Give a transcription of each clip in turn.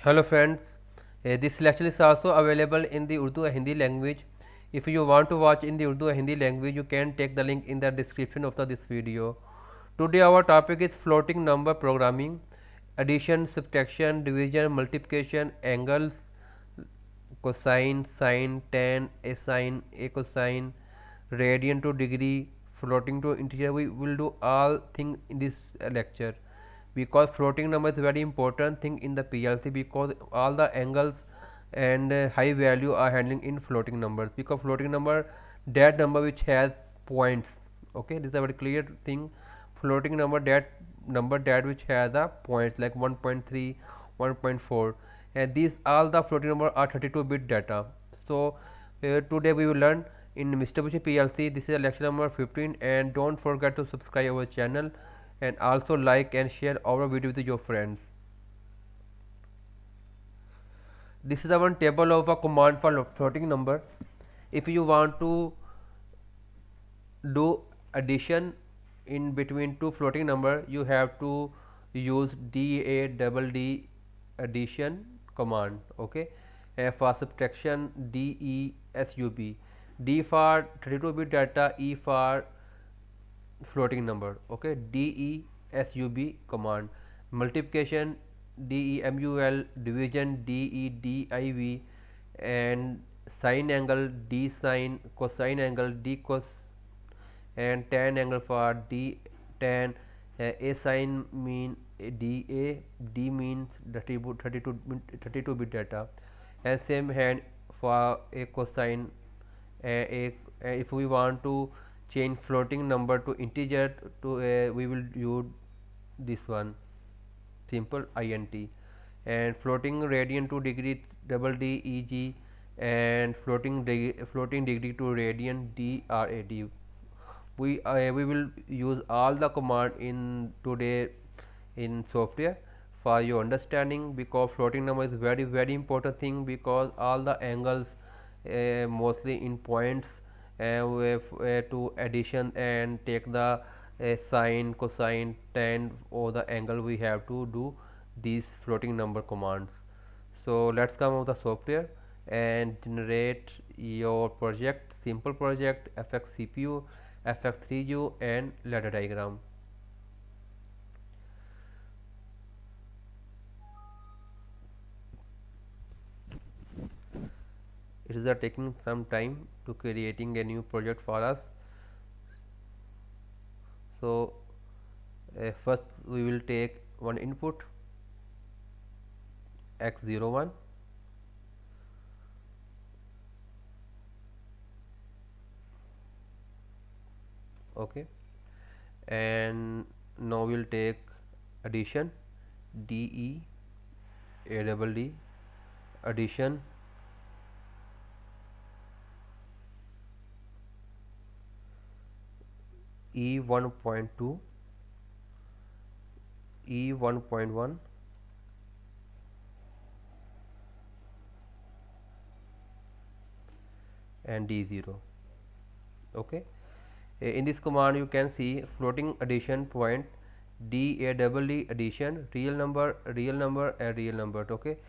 Hello friends, this lecture is also available in the Urdu and Hindi language. If you want to watch in the Urdu and Hindi language, you can take the link in the description of this video. Today our topic is floating number programming, addition, subtraction, division, multiplication, angles, cosine, sine, tan, a sine, a cosine, radian to degree, floating to integer. We will do all things in this lecture, because floating number is very important thing in the PLC, because all the angles and high value are handling in floating numbers, because floating number, that number which has points. Okay, this is a very clear thing. Floating number, that number that which has the points like 1.3, 1.4, and these all the floating number are 32-bit data. So today we will learn in Mitsubishi PLC. This is lecture number 15, and don't forget to subscribe our channel and also like and share our video with your friends. This is a one table of a command for floating number. If you want to do addition in between two floating number, you have to use DADD addition command. Okay, for subtraction, DESUB, D for 32-bit data, E for floating number. Okay, DESUB command. Multiplication, DEMUL, division, DEDIV, and sine angle, D sine, cosine angle, D cos, and tan angle for D tan. A sine mean DA, D means 32 bit data, and same hand for a cosine. If we want to change floating number to integer, to we will use this one, simple int, and floating radian to degree, double D EG, and floating degree to radian, DRAD. We will use all the command in today in software for your understanding, because floating number is very important thing, because all the angles mostly in points, to addition and take the sine, cosine, tan, or the angle, we have to do these floating number commands. So let's come out the software and generate your project, simple project, FX CPU, FX3U, and ladder diagram. It is taking some time to creating a new project for us. So first we will take one input x01, okay, and now we will take addition, DEADD addition, E1.2, E1.1, and D0. Okay, in this command you can see floating addition point, DADD addition, real number, and real number. Okay,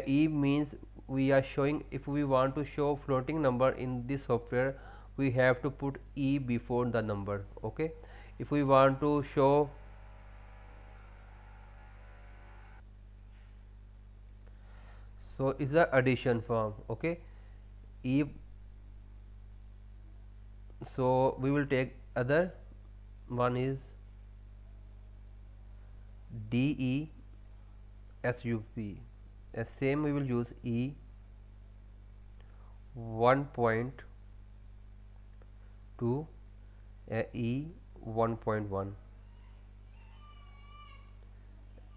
E means we are showing, if we want to show floating number in this software, we have to put E before the number. Okay, if we want to show so is the addition form. Okay, E, so we will take other one is DESUB, same we will use E 1.2, E 1.1,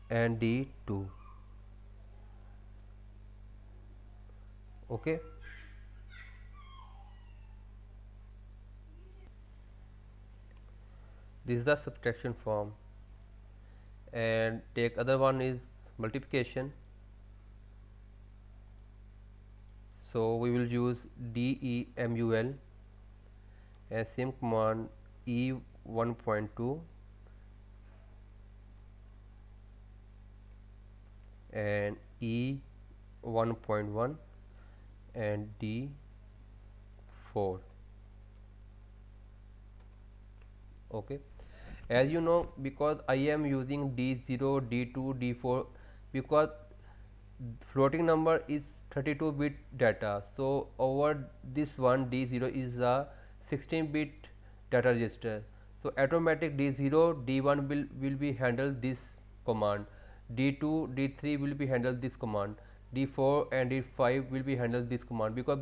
and D2. Okay, this is the subtraction form, and take other one is multiplication. So we will use DEMUL, and same command E 1.2 and E 1.1 and D4. Okay, as you know, because I am using D0, D2, D4, because floating number is 32-bit data. So over this one D0 is a 16-bit data register. So automatic D0, D1 will be handled this command, D2, D3 will be handled this command, D4 and D5 will be handled this command, because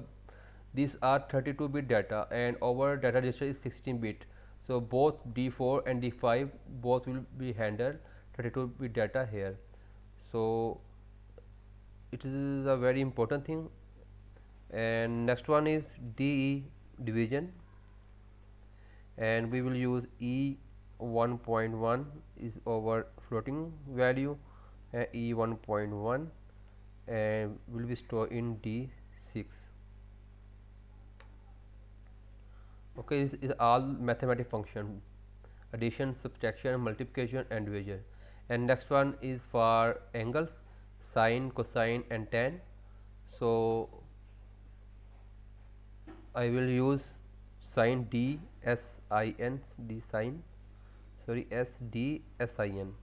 these are 32-bit data and our data register is 16-bit. So both D4 and D5 both will be handled 32-bit data here. So it is a very important thing. And next one is DE division, and we will use E 1.1 is our floating value, and E 1.1 and will be stored in D6. Okay, this is all mathematical function: addition, subtraction, multiplication and division. And next one is for angles: sine, cosine and tan. So I will use sine D S I N, D sine, sorry, S D S I N,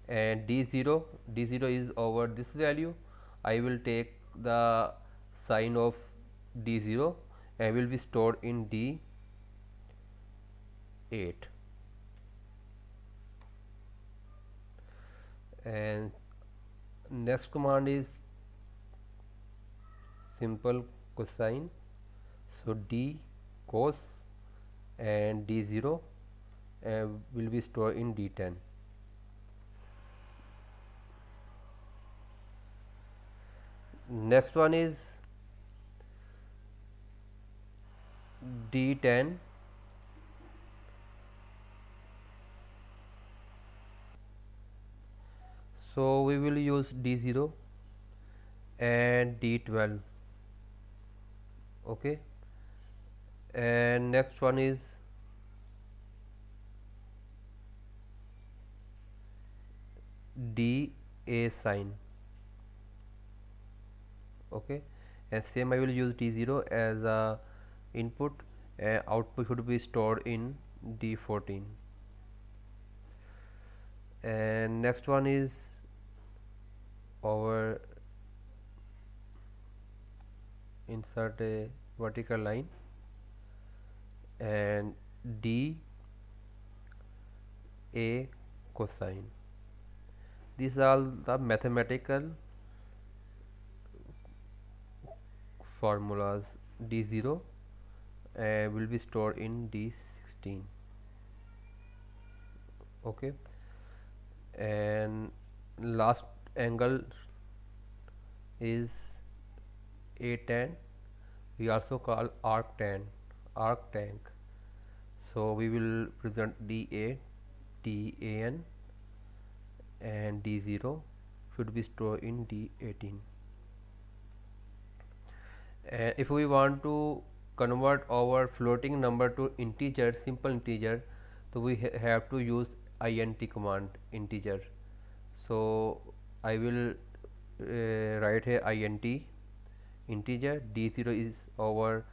and D0 is over this value. I will take the sine of D0 and will be stored in D8. And next command is simple cosine. So D cos and D0 will be stored in D10. Next one is D10. So we will use D0 and D12. Okay, and next one is D A sine. Okay, and same I will use D0 as a input, and output should be stored in D14. And next one is our insert a vertical line and D A cosine. These are the mathematical formulas. D0 will be stored in D16. Okay, and last angle is A10. We also call arctan, arctank. So we will present DA, TAN and D0 should be stored in D18. If we want to convert our floating number to integer, simple integer, so we have to use int command, integer. So I will write here int integer. D0 is our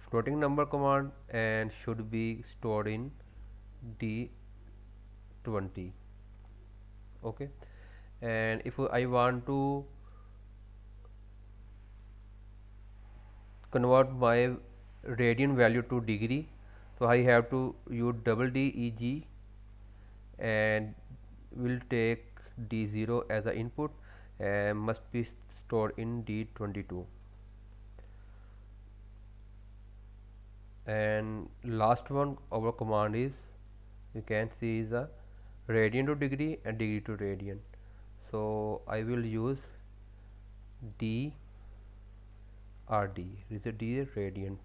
floating number command and should be stored in D20. Okay, and if I want to convert my radian value to degree, so I have to use double DEG and will take D0 as an input and must be stored in D22. And last one, our command is, you can see, is a radian to degree and degree to radian. So I will use D RD, is a D radian,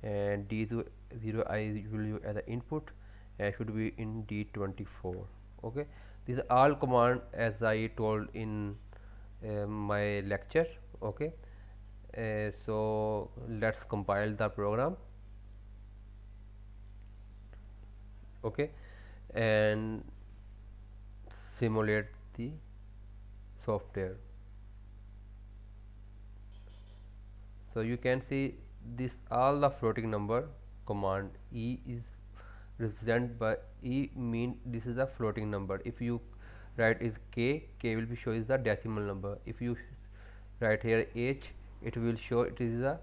and D0 I will use as an input and should be in D24. Okay, these are all command as I told in my lecture. Okay, so let's compile the program. Okay, and simulate the software. So you can see this all the floating number command. E is represented by E, mean this is a floating number. If you write is K will be show is the decimal number. If you write here H, it will show it is a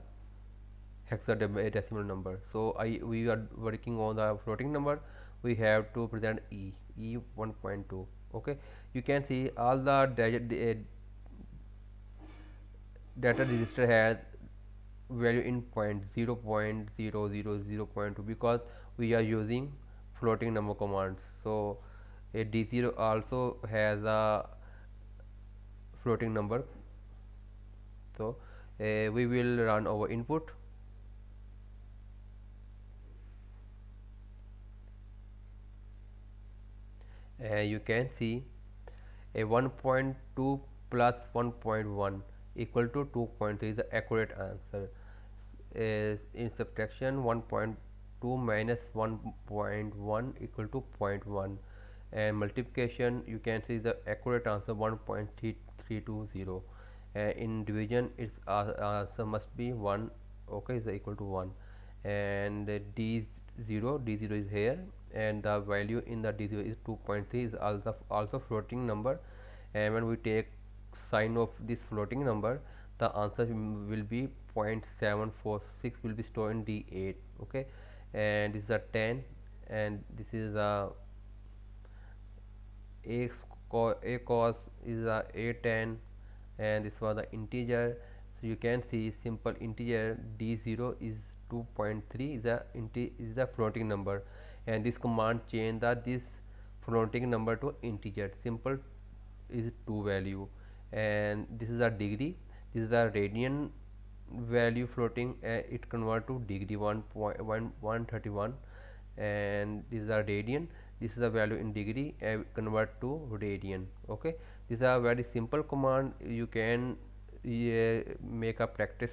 hexadecimal number. So we are working on the floating number, we have to present E 1.2. okay, you can see all the data register has value in point 0, 0.000, 0.2 because we are using floating number commands. So a D0 also has a floating number. So we will run our input. You can see a 1.2 plus 1.1 equal to 2.3 is the accurate answer. In subtraction, 1.2 minus 1.1 equal to 0.1, and multiplication you can see the accurate answer 1.320. In division its answer must be 1, okay, is equal to 1, and D0 is here, and the value in the D0 is 2.3 is also floating number, and when we take sign of this floating number, the answer will be 0.746 will be stored in D8. okay, and this is a 10, and this is a a cos is a A10, and this was the integer. So you can see simple integer D0 is 2.3 is the floating number, and this command change this floating number to integer. Simple is 2 value, and this is a degree, this is a radian value floating, it convert to degree 1.131, and this is a radian, this is a value in degree, convert to radian. okay, this is a very simple command. You can make a practice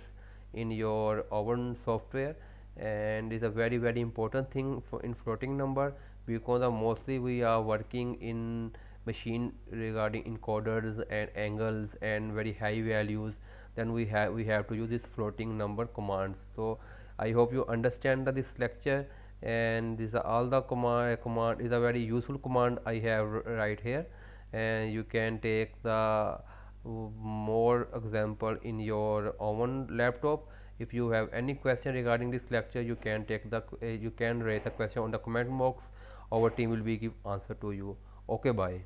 in your own software, and is a very important thing in floating number, because mostly we are working in machine regarding encoders and angles and very high values, then we have to use this floating number commands. So I hope you understand this lecture, and these are all the command is a very useful command I have right here, and you can take the more example in your own laptop. If you have any question regarding this lecture, you can take the you can raise a question on the comment box. Our team will be give answer to you. Okay, bye.